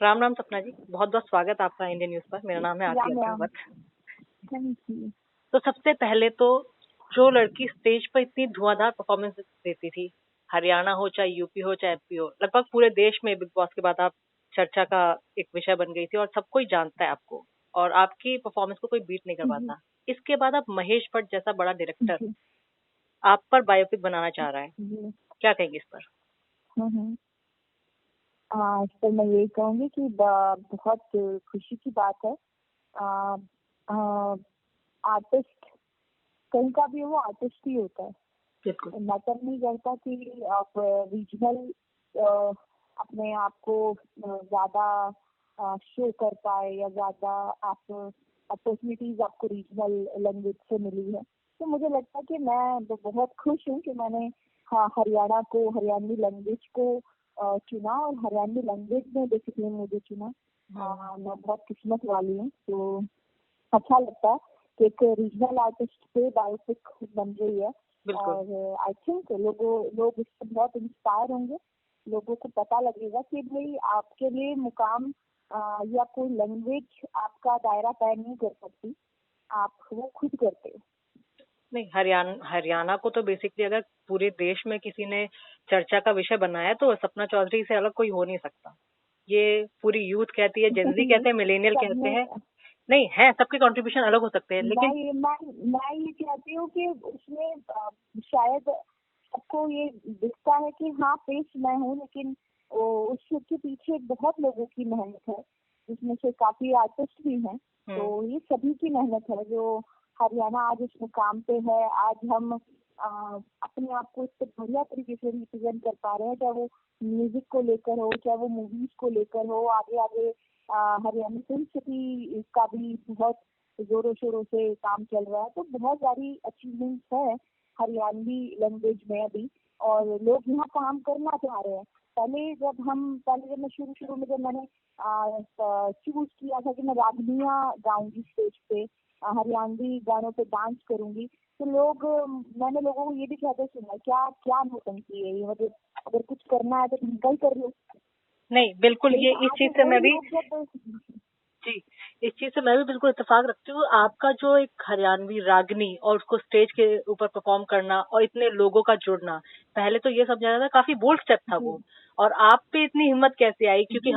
राम राम सपना जी, बहुत बहुत स्वागत आपका इंडियन न्यूज पर। मेरा नाम है या Asiya ma'am, Ahmad. Thank you. तो सबसे पहले तो जो लड़की स्टेज पर इतनी धुआंधार परफॉर्मेंस देती थी, हरियाणा हो चाहे यूपी हो चाहे एमपी हो, लगभग पूरे देश में बिग बॉस के बाद आप चर्चा का एक विषय बन गई थी और सब कोई जानता है आपको, और आपकी परफॉर्मेंस को कोई बीट नहीं कर जी पाता। इसके बाद अब महेश भट्ट जैसा बड़ा डायरेक्टर जी आप पर बायोपिक बनाना चाह रहा है, जी। क्या कहेंगे इस पर? हम्म। इस पर मैं यही कहूँगी कि बहुत खुशी की बात है। आर्टिस्ट कहीं का भी वो आर्टिस्ट ही होता है। बिल्कुल। मैटर नहीं करता कि आप रीजनल अपने आप को ज्यादा शो कर पाए या ज्यादा आप अपॉर्चुनिटीज आपको रीजनल लैंग्वेज से मिली है। तो मुझे लगता है कि मैं बहुत खुश हूँ कि मैंने हरियाणा को, हरियाणवी लैंग्वेज को चुना, और हरियाणवी लैंग्वेज में बेसिकली मुझे चुना। मैं बहुत किस्मत वाली हूँ। तो अच्छा लगता है कि एक रीजनल आर्टिस्ट पे बायोपिक बन रही है। बिल्कुल। और आई थिंक लोग इससे बहुत इंस्पायर होंगे। लोगों को पता लगेगा कि भाई आपके लिए मुकाम या कोई लैंग्वेज आपका दायरा तय नहीं कर सकती, आप वो खुद करते हो। नहीं, हरियाणा को तो बेसिकली अगर पूरे देश में किसी ने चर्चा का विषय बनाया है तो सपना चौधरी से अलग कोई हो नहीं सकता। ये पूरी यूथ कहती है, जेनजी कहते हैं, मिलेनियल कहते सबने हैं। नहीं है, सबके कंट्रीब्यूशन अलग हो सकते हैं, लेकिन मैं ये कहती हूँ कि उसमें शायद सबको ये दिखता है कि हाँ पेश मैं हूँ, लेकिन उसके पीछे बहुत लोगों की मेहनत है, जिसमें से काफी आर्टिस्ट भी हैं। तो ये सभी की मेहनत है जो हरियाणा आज इस मुकाम पे है। आज हम अपने आप को इससे बढ़िया तरीके से रिप्रेजेंट कर पा रहे हैं, चाहे वो म्यूजिक को लेकर हो, चाहे वो मूवीज को लेकर हो। आगे आगे हरियाणा फिल्म सिटी का भी बहुत जोरों शोरों से काम चल रहा है। तो बहुत सारी अचीवमेंट्स है हरियाणवी लैंग्वेज में अभी, और लोग यहाँ काम करना चाह रहे हैं। पहले जब मैं शुरू में जब मैंने चूज किया था कि मैं रागनिया गाऊंगी स्टेज पे, हरियाणवी गानों पे डांस करूंगी, तो मैंने लोगों को ये भी कहते सुना, क्या क्या नौटंकी है ये, मतलब अगर कुछ करना है तो निकल कर लो। नहीं बिल्कुल, ये इस आज चीज से वही मैं भी लोग जब जी, इस चीज से मैं भी बिल्कुल इत्तेफाक रखती हूँ। आपका जो एक हरियाणवी रागनी और उसको स्टेज के ऊपर परफॉर्म करना और इतने लोगों का जुड़ना, पहले तो ये समझा जाता था काफी बोल्ड स्टेप था जी वो। और आप पे इतनी हिम्मत कैसे आई? क्योंकि जी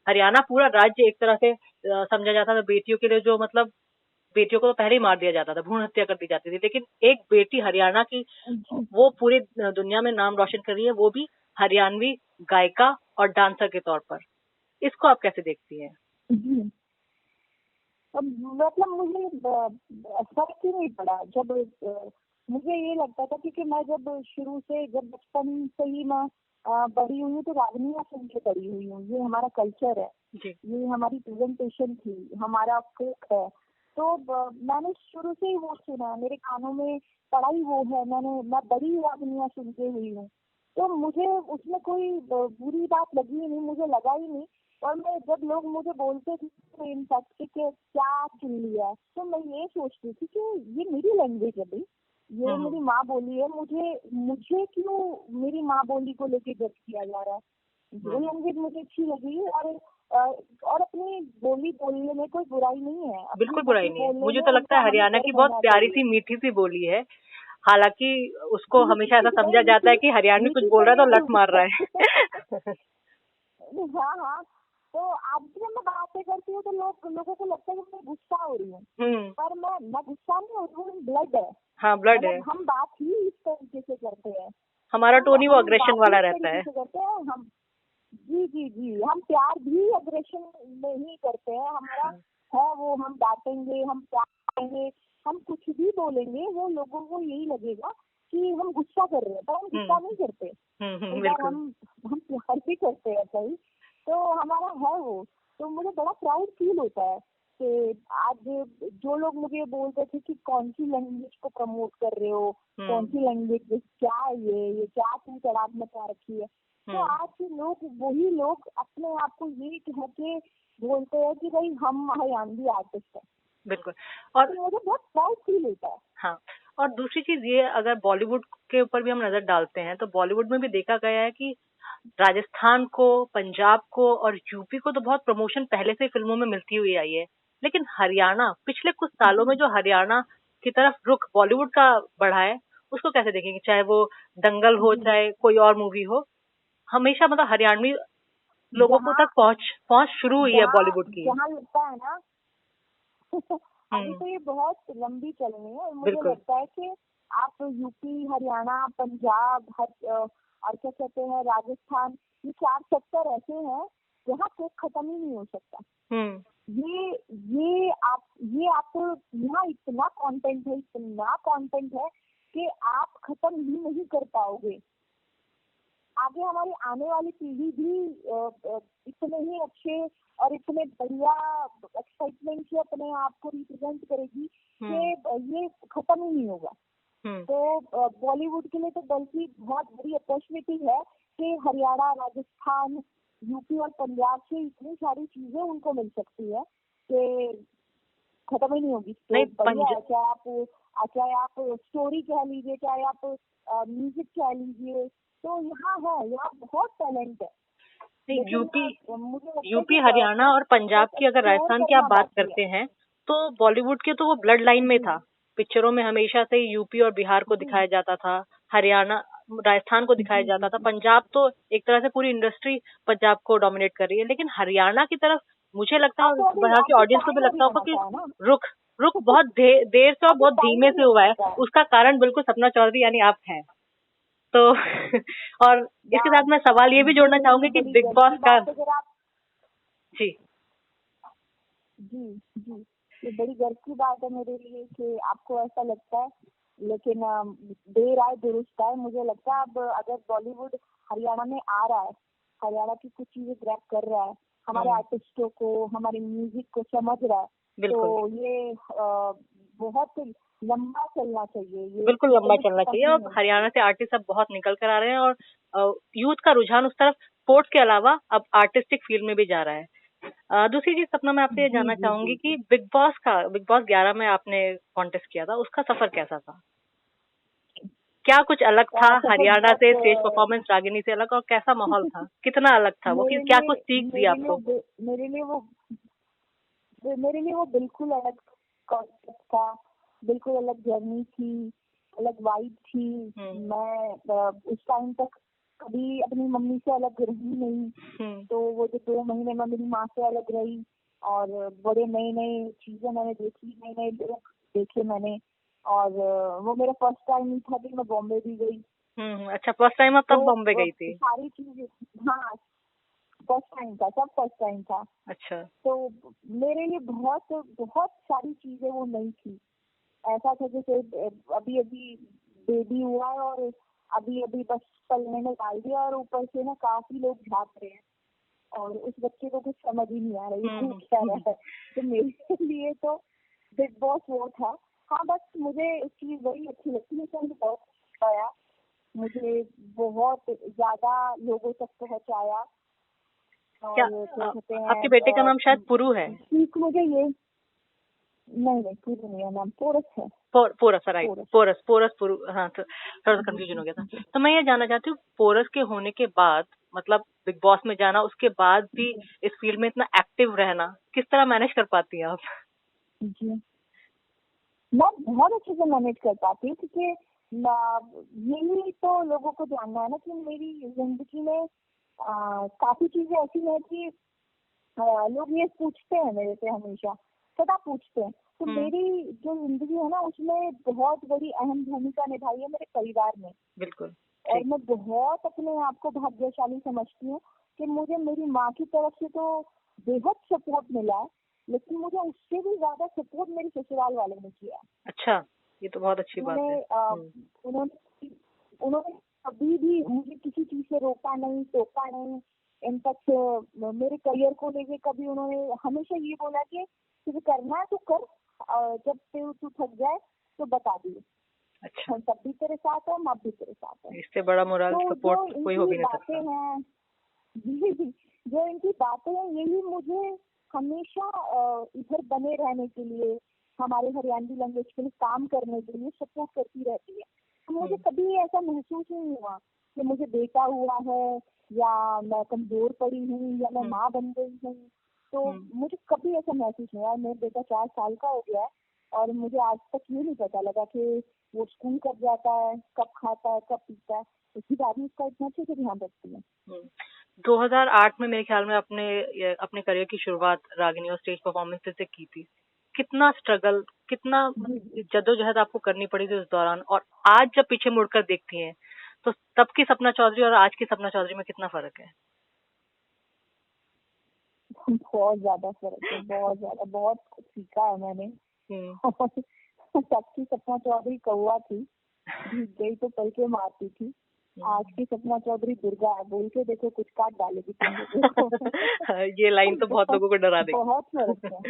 हरियाणा पूरा राज्य एक तरह से समझा जाता था बेटियों के लिए, जो मतलब बेटियों को तो पहले ही मार दिया जाता था, भ्रूण हत्या कर दी जाती थी, लेकिन एक बेटी हरियाणा की जी वो पूरी दुनिया में नाम रोशन कर रही है, वो भी हरियाणवी गायिका और डांसर के तौर पर। इसको आप कैसे देखती हैं? जी। अब मतलब मुझे फर्क ही नहीं पड़ा जब मुझे ये लगता था, क्योंकि मैं जब शुरू से, जब बचपन से ही मैं बड़ी हुई हूँ, तो रागनिया सुन के बड़ी हुई हूँ। ये हमारा कल्चर है, जी। ये हमारी प्रेजेंटेशन थी, हमारा फोक है। तो मैंने शुरू से ही वो सुना, मेरे कानों में पड़ा ही वो है। मैं बड़ी रागनिया सुन के हुई हूँ। तो मुझे उसमें कोई बुरी बात लगी ही नहीं, मुझे लगा ही नहीं। और मैं जब लोग मुझे बोलते थे इनफैक्ट कि क्या चुन लिया, तो मैं ये सोचती थी कि ये मेरी लैंग्वेज है भाई, ये मेरी माँ बोली है। मुझे क्यों मेरी माँ बोली को लेके जज किया जा रहा है? जो लैंग्वेज मुझे अच्छी लगी, और अपनी बोली बोलने में कोई बुराई नहीं है, अपनी बिल्कुल बुराई बोली नहीं है। बोलने मुझे में तो लगता है उनका हमें हरियाणा की गर्व बहुत होना प्यारी चाहिए। सी मीठी सी बोली है। हालांकि उसको हमेशा ऐसा नहीं, समझा जाता है कि हरियाणवी कुछ मीठी बोल तो रहा है नहीं तो लत मार रहा बोलते। है। हाँ हाँ। तो आज भी जब मैं बातें करती हूँ तो लोगों को लगता है कि मैं गुस्सा हो रही हूँ, पर मैं गुस्सा नहीं हो रही हूँ, ब्लड है। हाँ, ब्लड है। मतलब हम बात ही इस तरीके से करते हैं। हमारा टोन ही वो हम अग्रेशन बात ही वाला इस रहता तरीके है। से करते हैं। हम जी जी जी, हम प्यार भी अग्रेशन में ही करते हैं। हमारा है वो, हम डांटेंगे, हम प्यार करेंगे, हम कुछ भी बोलेंगे, वो लोगों को यही लगेगा कि हम गुस्सा कर रहे हैं, पर हम गुस्सा नहीं करते। कई बार बिल्कुल। हम प्यार भी करते हैं सही। तो हमारा है वो। तो मुझे बड़ा प्राउड फील होता है कि आज जो लोग मुझे बोलते थे कि कौन सी लैंग्वेज को प्रमोट कर रहे हो, कौन सी लैंग्वेज, क्या है ये क्या तुम तड़ाक मचा रखी है। तो आज वही लोग अपने आप को ये कह के बोलते हैं कि भाई हम हरियाणवी आर्टिस्ट है। बिल्कुल। और तो मुझे बहुत प्राउड फील होता है। हाँ, और दूसरी चीज ये, अगर बॉलीवुड के ऊपर भी हम नजर डालते हैं तो बॉलीवुड में भी देखा गया है कि राजस्थान को, पंजाब को और यूपी को तो बहुत प्रमोशन पहले से ही फिल्मों में मिलती हुई आई है, लेकिन हरियाणा पिछले कुछ सालों में जो हरियाणा की तरफ रुख बॉलीवुड का बढ़ा है, उसको कैसे देखेंगे? चाहे वो दंगल हो, जी, चाहे कोई और मूवी हो, हमेशा मतलब हरियाणवी लोगों को जहाँ तक पहुंच पहुंच शुरू हुई है जहाँ बॉलीवुड की। जहाँ लगता है ना अभी हम्म। तो ये बहुत लंबी चल रही है और मुझे बिल्कुल। लगता है कि आप यूपी, हरियाणा, पंजाब, और क्या कहते हैं, राजस्थान, ये 4 सेक्टर ऐसे हैं जहाँ केक खत्म ही नहीं हो सकता। हम्म। ये आपको यहाँ इतना कंटेंट है कि आप खत्म ही नहीं कर पाओगे। आगे हमारी आने वाली पीढ़ी भी इतने ही अच्छे और इतने बढ़िया एक्साइटमेंट से अपने आप को रिप्रेजेंट करेगी कि ये खत्म ही नहीं होगा। हम्म। तो बॉलीवुड के लिए तो बल्कि बहुत बड़ी अपॉर्चुनिटी है कि हरियाणा, राजस्थान, यूपी और पंजाब से इतनी सारी चीजें उनको मिल सकती है कि खत्म ही नहीं होगी। तो नहीं, बढ़िया है, चाहे आप स्टोरी कह लीजिए, चाहे आप म्यूजिक कह लीजिए, तो यहाँ बहुत टैलेंट है। नहीं, लेकिन मुझे लगता है यूपी, कि हरियाणा और पंजाब की अगर एक्सप्लोर राजस्थान की आप करना बात बाकी है। करते हैं, तो बॉलीवुड के तो वो ब्लड लाइन में था। जी, पिक्चरों में हमेशा से ही यूपी और बिहार को जी, दिखाया जाता था, हरियाणा, राजस्थान को दिखाया जी, जाता जी, था। जी, पंजाब तो एक तरह से पूरी इंडस्ट्री पंजाब को डोमिनेट कर रही है, लेकिन हरियाणा की तरफ मुझे लगता है, हाँ, और तो वहाँ की अभी ऑडियंस को भी टाइम लगता होगा हरियाणा कि का है ना। रुख रुख बहुत देर से और अभी बहुत टाइम धीमे से हुआ हरियाणा है। का है। उसका कारण बिल्कुल सपना चौधरी यानी आप हैं। तो और इसके या साथ मैं सवाल ये भी ये जोड़ना मेरे चाहूंगी लिए कि बड़ी बिग गर्व बॉस की का। बात है अगर आप जी। जी, जी, ये बड़ी गर्व की बात है मेरे लिए कि आपको ऐसा लगता है। लेकिन देर आए दुरुस्त आए, मुझे लगता है अब अगर बॉलीवुड हरियाणा में आ रहा है, हरियाणा की कुछ चीजें ग्रैब कर रहा है, हमारे आर्टिस्टों को, हमारे म्यूजिक को समझ रहा है, बिल्कुल। तो ये बहुत लंबा चलना चाहिए, ये बिल्कुल लंबा कभी चलना खत्म चाहिए, नहीं और होना हरियाणा चाहिए। से आर्टिस्ट अब बहुत निकल कर आ रहे हैं, और यूथ का रुझान उस तरफ स्पोर्ट्स के अलावा अब आर्टिस्टिक फील्ड में भी जा रहा है। दूसरी चीज सपना, मैं आपसे ये जी, जानना जी, चाहूंगी जी, कि जी। बिग बॉस 11 में आपने कॉन्टेस्ट किया था, उसका सफर कैसा था? क्या कुछ अलग था सफर हरियाणा बहुत से? स्टेज परफॉर्मेंस रागिनी से अलग, और कैसा माहौल था? कितना अलग था वो? कि मेरे क्या लिए कुछ सीख दी मेरे लिए आपको? मेरे लिए वो मेरे लिए वो बिल्कुल अलग कॉन्सेप्ट था, बिल्कुल अलग जर्नी थी, अलग वाइब थी। मैं उस टाइम तक कभी अपनी मम्मी से अलग रही नहीं, तो वो जो 2 महीने में मेरी माँ से अलग रही और बड़े नए नए चीजें मैंने देखी, नए नए लोग देखे मैंने। और वो मेरा फर्स्ट टाइम ही था कि मैं बॉम्बे भी गई। अच्छा, फर्स्ट टाइम आप तब तो बॉम्बे गई थी? सारी चीजें, हाँ, फर्स्ट टाइम था, सब फर्स्ट टाइम था। अच्छा। तो मेरे लिए बहुत बहुत सारी चीजें वो नई थी। ऐसा था जैसे अभी अभी बेबी हुआ है और अभी अभी बस पलने में डाल दिया और ऊपर से ना काफी लोग झाँक रहे हैं और उस बच्चे को कुछ समझ ही नहीं आ रहा है ये क्या रहा है। तो मेरे लिए तो बिग बॉस वो था। हाँ, बस मुझे उसकी वही अच्छी लगती है कि मुझे बहुत आया, मुझे बहुत ज्यादा लोगों तक पहुंचाया। क्या और क्या कहते आपके बेटे का नाम शायद हैं, पुरु है? सीख मुझे ये, नहीं नहीं पूरी नहीं है, नाम पोरस है। पोरस, राइट। पोरस। पोरस पुरु, हाँ, तो थोड़ा सा जी, कंफ्यूजन जी, हो गया था। जी, तो मैं ये जानना चाहती हूँ, पोरस के होने के बाद, मतलब बिग बॉस में जाना, उसके बाद भी जी, इस फील्ड में इतना एक्टिव रहना, किस तरह मैनेज कर पाती हैं आप? जी। मैं बहुत अच्छे से मैनेज कर पाती हूँ क्योंकि यही तो लोगों को जानना है ना कि मेरी जिंदगी में काफी चीजें ऐसी हैं कि लोग ये पूछते हैं मेरे से हमेशा, सदा पूछते हैं। तो मेरी जो जिंदगी है ना उसमें बहुत बड़ी अहम भूमिका निभाई है मेरे परिवार ने। बिल्कुल। और ठीक। मैं बहुत अपने आप को भाग्यशाली समझती हूँ कि मुझे मेरी माँ की तरफ से तो बेहद सपोर्ट मिला है, लेकिन मुझे उससे भी ज्यादा सपोर्ट मेरे ससुराल वालों ने किया है। अच्छा, ये तो बहुत अच्छी बात है। उन्होंने उन्होंने कभी भी मुझे किसी चीज से रोका नहीं, टोका नहीं। इनफैक्ट मेरे करियर को लेके कभी उन्होंने हमेशा ये बोला कि तुझे करना है तो कर, जब तू थक जाए तो बता दिए, अच्छा, हम तब भी तेरे साथ है, माँ भी तेरे साथ है। इससे बड़ा मोरल तो जो सपोर्ट कोई हो इनकी भी नहीं बातें सकता। हैं जो इनकी बातें हैं यही मुझे हमेशा इधर बने रहने के लिए, हमारे हरियाणवी लैंग्वेज के लिए काम करने के लिए सपोर्ट करती रहती है। तो मुझे कभी ऐसा महसूस नहीं हुआ कि मुझे बेटा हुआ है या मैं कमजोर पड़ी हूँ या मैं माँ बन गई हूँ। तो मुझे कभी ऐसा महसूस नहीं हुआ। मेरा बेटा 4 साल का हो गया है और मुझे आज तक ये नहीं पता लगा कि वो स्कूल कब जाता है, कब खाता है, कब पीता है। उसकी दादी उसका इतना अच्छे से ध्यान रखती है। 2008 में मेरे ख्याल में अपने करियर की शुरुआत रागिनी और स्टेज परफॉर्मेंस से की थी। कितना स्ट्रगल, कितना जद्दोजहद आपको करनी पड़ी थी उस दौरान, और आज जब पीछे मुड़कर देखती हैं तो तब की सपना चौधरी और आज की सपना चौधरी में कितना फर्क है? बहुत ज्यादा फर्क है, बहुत ज्यादा, बहुत कुछ सीखा है मैंने। तब की सपना चौधरी कौवा थी, जीत गई तो पल के मारती थी। आज की सपना चौधरी दुर्गा है, बोल के देखो कुछ काट डालेगी तुम लोगों। ये लाइन तो बहुत लोगों को डरा देगी। बहुत फर्क है।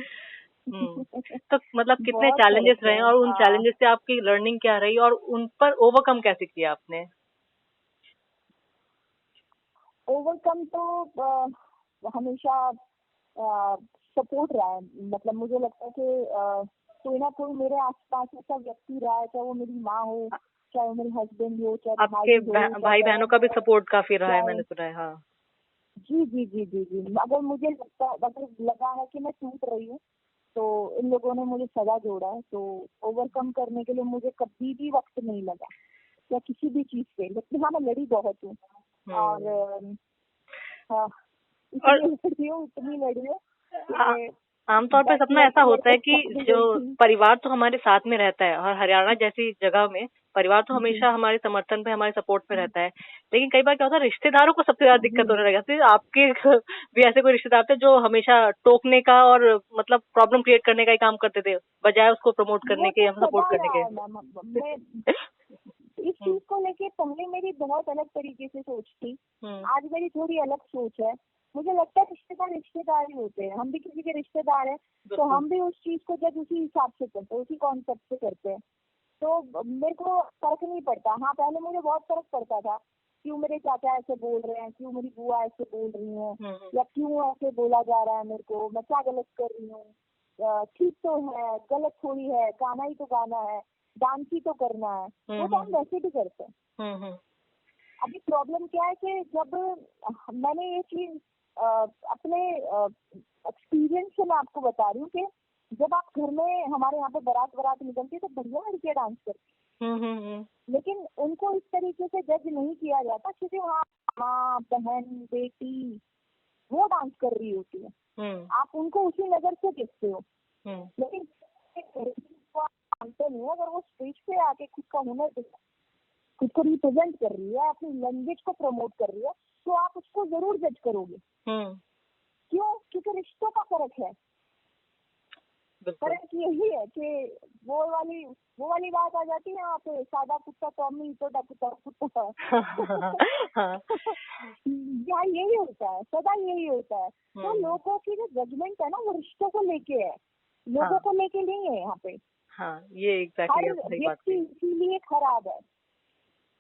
तो मतलब कितने चैलेंजेस रहे और उन चैलेंजेस से आपकी लर्निंग क्या रही और उन पर ओवरकम कैसे किया आपने? ओवरकम तो हमेशा सपोर्ट रहा है। मतलब मुझे लगता है कि कोई ना कोई मेरे आसपास ऐसा व्यक्ति रहा है, चाहे वो मेरी माँ हो, चाहे वो मेरे हस्बैंड हो, चाहे आपके भाई बहनों का भी सपोर्ट काफी रहा है, मैंने सुना है। हाँ जी जी जी जी जी। अगर मुझे लगा है कि मैं टूट रही हूँ तो इन लोगों ने मुझे सदा जोड़ा है। तो ओवरकम करने के लिए मुझे कभी भी वक्त नहीं लगा या किसी भी चीज पे। लेकिन हाँ, मैं लड़ी बहुत हूँ और हाँ, इतनी लड़ी हूँ। आमतौर पे सपना ऐसा होता है कि जो परिवार तो हमारे साथ में रहता है, और हरियाणा जैसी जगह में परिवार तो हमेशा हमारे समर्थन पे, हमारे सपोर्ट में रहता है। लेकिन कई बार क्या होता है, रिश्तेदारों को सबसे ज्यादा दिक्कत होने लगी। तो आपके भी ऐसे कोई रिश्तेदार थे जो हमेशा टोकने का और मतलब प्रॉब्लम क्रिएट करने का ही काम करते थे, बजाय उसको प्रमोट करने के, हम सपोर्ट करने के? इस चीज को लेके पहले मेरी बहुत अलग तरीके से सोच थी, आज मेरी थोड़ी अलग सोच है। मुझे लगता है रिश्तेदार रिश्तेदार ही होते हैं, हम भी किसी के रिश्तेदार हैं तो हम भी उस चीज को जब उसी हिसाब से करते हैं, उसी कॉन्सेप्ट से करते हैं। तो मेरे को फर्क नहीं पड़ता। हाँ, पहले मुझे बहुत फर्क पड़ता था, क्यों मेरे चाचा ऐसे बोल रहे हैं, क्यों मेरी बुआ ऐसे बोल रही है, या क्यों ऐसे बोला जा रहा है मेरे को, मैं क्या गलत कर रही हूँ। ठीक तो है, गलत थोड़ी है, गाना ही तो गाना है, डांस ही तो करना है, वो तो हम वैसे भी करते हैं। अभी प्रॉब्लम क्या है कि जब मैंने ये चीज अपने एक्सपीरियंस से मैं आपको बता रही हूँ कि जब आप घर में, हमारे यहाँ पे बारात निकलती है तो बढ़िया लड़कियां डांस करती, लेकिन उनको इस तरीके से जज नहीं किया जाता क्योंकि वहाँ माँ, बहन, बेटी वो डांस कर रही होती है। आप उनको उसी नजर से देखते हो। लेकिन मानते नहीं, अगर वो स्टेज पे आके खुद का हुनर, खुद को रिप्रेजेंट कर रही है, अपनी लैंग्वेज को प्रमोट कर रही है, तो आप उसको जरूर जज करोगे। क्यों? क्योंकि रिश्तों का फर्क है। फर्क यही है कि वो वाली बात आ जाती है यहाँ पे, सादा कुत्ता टॉमी, छोटा कुत्ता कुत्ता। यहाँ यही होता है, सदा यही होता है। तो लोगों की जो जजमेंट है ना, वो रिश्तों को लेके है, लोगों को लेके नहीं है यहाँ पे। हाँ, ये एग्जैक्टली हर व्यक्ति इसीलिए खराब है,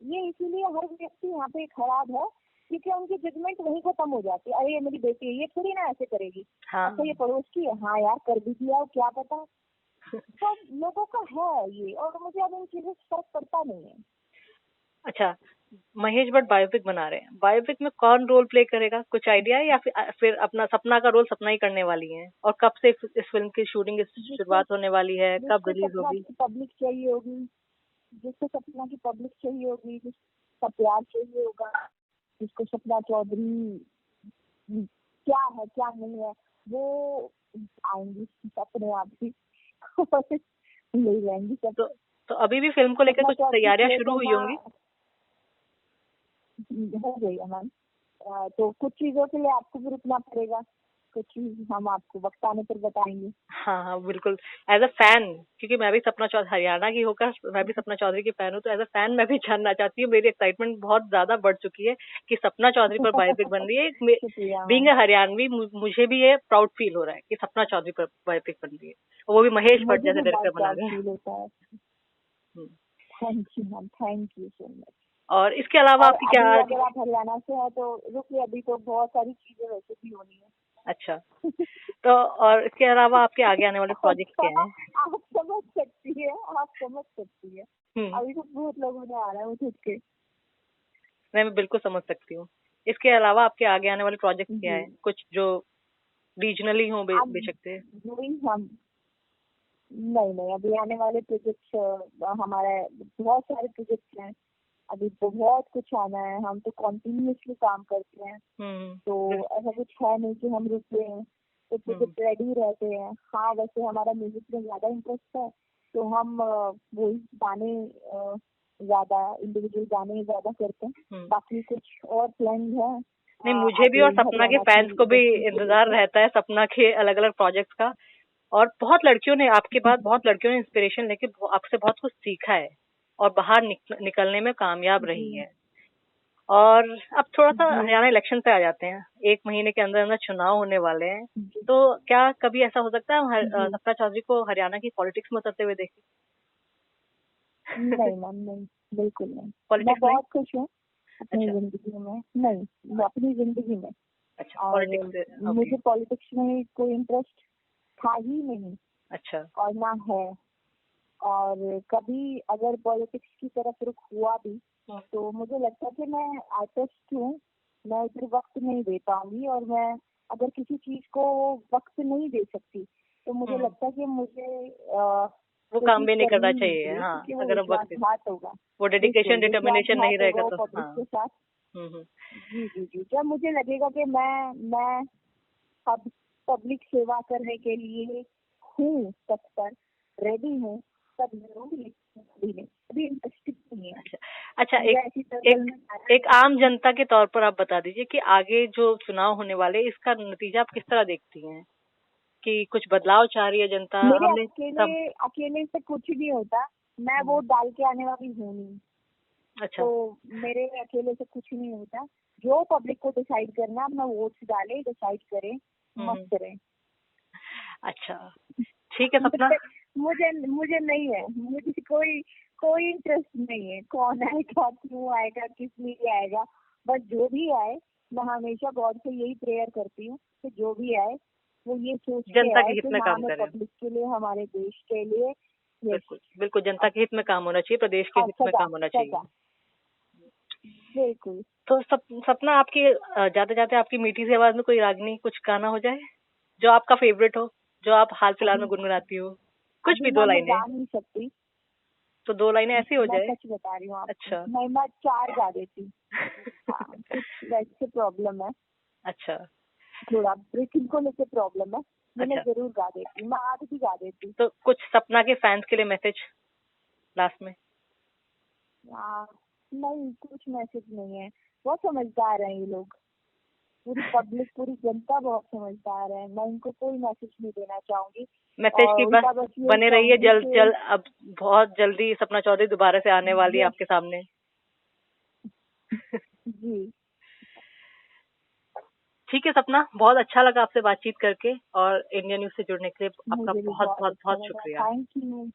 ये इसीलिए हर व्यक्ति यहाँ पे खराब है क्योंकि उनकी जजमेंट वहीं खत्म हो जाती है। अरे ये मेरी बेटी है, ये थोड़ी ना ऐसे करेगी। अच्छा ये पड़ोस की है, हाँ यार कर भी दिया, क्या पता। तो लोगों का है ये, और मुझे अब इन चीजों से फर्क पड़ता नहीं है। अच्छा, महेश भट्ट बायोपिक बना रहे हैं, बायोपिक में कौन रोल प्ले करेगा, कुछ आइडिया है, या फिर अपना सपना का रोल सपना ही करने वाली हैं? और कब से इस फिल्म की शूटिंग शुरुआत होने वाली है, कब रिलीज होगी? पब्लिक चाहिए होगी, जिसको सपना की पब्लिक चाहिए होगी, जिसका प्यार चाहिए होगा, जिसको सपना चौधरी क्या है क्या नहीं है, वो आएंगी अपने आप ही ले जाएंगी सब। तो अभी भी फिल्म को लेकर कुछ तैयारियां शुरू हुई होंगी? हो गई है मैम। तो कुछ चीजों के लिए आपको भी रुकना पड़ेगा, कुछ चीज हम आपको वक्त आने पर बताएंगे। हाँ हाँ बिल्कुल। एज अ फैन, क्योंकि मैं भी सपना चौधरी, हरियाणा की होकर मैं भी सपना चौधरी की फैन हूँ, तो एज अ फैन मैं भी जानना चाहती हूँ। मेरी एक्साइटमेंट बहुत ज्यादा बढ़ चुकी है कि सपना चौधरी पर बायोपिक बन रही है। बीइंग अ हरियाणवी, मुझे भी ये प्राउड फील हो रहा है कि सपना चौधरी पर बायोपिक बन रही है, वो भी महेश भट्ट जैसे डायरेक्टर बना रहे हैं। Thank you ma'am, thank you so much. और इसके अलावा आपकी क्या, अगर आप हरियाणा से हैं तो रुकिए, अभी तो बहुत सारी चीजें वैसे भी होनी है। अच्छा, तो और इसके अलावा आपके आगे आने वाले प्रोजेक्ट क्या हैं? आप समझ सकती है, आप समझ सकती है। अभी तो बहुत लोगों ने आ रहा है उठ के। मैं बिल्कुल समझ सकती हूँ। इसके अलावा आपके आगे आने वाले प्रोजेक्ट क्या जी है, कुछ जो रीजनली हो अब बेशक? वही हम नहीं नहीं, अभी आने वाले प्रोजेक्ट्स हमारे बहुत सारे प्रोजेक्ट्स हैं। अभी बहुत कुछ आना है, हम तो कॉन्टिन्यूसली काम करते हैं, तो ऐसा कुछ है नहीं कि हम रुके हैं, तो प्रोजेक्ट रेडी रहते हैं। हाँ वैसे हमारा म्यूजिक में ज्यादा इंटरेस्ट है, तो हम वही गाने ज्यादा इंडिविजुअल गाने ज्यादा करते हैं। बाकी कुछ और प्लान है नहीं, मुझे भी और आगे सपना के हरियाणा फैंस की को भी इंडस्ट्री को इंतजार लेकर। रहता है सपना के अलग अलग प्रोजेक्ट्स का। और बहुत लड़कियों ने आपके बाद बहुत लड़कियों ने इंस्पिरेशन लेके आपसे बहुत कुछ सीखा है और बाहर निकलने में कामयाब रही जी है। और अब थोड़ा सा जी हरियाणा इलेक्शन पे आ जाते हैं, 1 महीने के अंदर अंदर चुनाव होने वाले हैं, जी तो क्या कभी ऐसा हो सकता है हम जी सपना चौधरी को हरियाणा की पॉलिटिक्स में उतरते हुए देखें? नहीं मैम नहीं, बिल्कुल नहीं। मैं पॉलिटिक्स नहीं? बहुत खुश हूँ अपनी अच्छा जिंदगी में। नहीं, मैं अपनी जिंदगी में। अच्छा, और पॉलिटिक्स से ओके। मुझे पॉलिटिक्स में कोई इंटरेस्ट था ही नहीं अच्छा। और ना है। और कभी अगर पॉलिटिक्स की तरफ रुख हुआ भी तो मुझे लगता है कि मैं आर्टिस्ट हूँ, मैं इधर वक्त नहीं दे पाऊंगी। और मैं अगर किसी चीज को वक्त नहीं दे सकती तो मुझे लगता है कि मुझे वो काम कोशिश भी नहीं करनी करना ही नहीं चाहिए, चाहिए, हाँ, क्योंकि वो अगर हम वक्त विश्वासघात होगा। वो डेडिकेशन बिल्कुल डिटर्मिनेशन नहीं विश्वासघात होगा रहेगा वो तो पब्लिक हाँ। के साथ। हम्म। जी जी जी, जब मुझे लगेगा कि मैं अब पब्लिक सेवा करने के लिए हूँ तत्पर, रेडी हूँ, तब जरूर। लेकिन अभी नहीं, अभी इंटरेस्टेड नहीं है। अच्छा अच्छा, मुझे एक ऐसी सर्कल एक में जाना एक नहीं है। आम जनता के तौर पर आप बता दीजिए कि आगे जो चुनाव होने वाले हैं, इसका नतीजा आप किस तरह देखती हैं? कि कुछ बदलाव चाह रही है जनता? मेरे हमने अकेले सब अकेले से कुछ नहीं होता। मैं वोट डाल के आने वाली हूँ नहीं, अच्छा। तो मेरे अकेले से कुछ नहीं होता। जो पब्लिक को डिसाइड करना, अपना वोट्स डाले, डिसाइड करें, मस्त करें। अच्छा, ठीक है सपना। मुझे मुझे नहीं है, मुझे कोई कोई इंटरेस्ट नहीं है कौन आएगा, क्यों आएगा, किस लिए आएगा। बस जो भी आए, मैं हमेशा गॉड से यही प्रेयर करती हूँ कि जो भी आए वो ये सोच के जनता के आए हित कि में हाँ काम हमें करें। पब्लिक के लिए, हमारे देश के लिए। यस। बिल्कुल बिल्कुल, जनता के हित में काम होना चाहिए, प्रदेश के और हित में सदा काम होना चाहिए। सदा बिल्कुल। तो सपना, आपकी जाते जाते आपकी मीठी सी आवाज में कोई रागनी कुछ गाना हो जाए जो आपका फेवरेट हो, जो आप हाल फिलहाल में अभी गुनगुनाती हो? कुछ अभी भी, दो मैं लाइनें। गा नहीं सकती। तो 2 लाइनें ऐसी हो मैं जाए। सच बता रही हूँ आपको, अच्छा। मैं 4 गा देती। हाँ कुछ वैसे प्रॉब्लम है, अच्छा थोड़ा ब्रीथिंग को लेकर प्रॉब्लम है। मैं अच्छा, जरूर गा देती, मैं आज भी गा देती। तो कुछ सपना के फैंस के लिए मैसेज लास्ट में? नहीं कुछ मैसेज नहीं है, बहुत समझदार हैं ये लोग। पूरी पब्लिक, पूरी जनता बहुत समझदार है। मैं इनको कोई मैसेज नहीं देना चाहूंगी। मैसेज और की बस उल्टा बस यही बने रहिए, कहूंगी जल्द कि जल्द, अब बहुत जल्दी सपना चौधरी दोबारा से आने वाली है ये आपके सामने। जी ठीक है सपना, बहुत अच्छा लगा आपसे बातचीत करके, और इंडिया न्यूज से जुड़ने के लिए आपका मुझे भी बहुत बहुत बहुत अच्छा बहुत लगा। शुक्रिया। Thank you.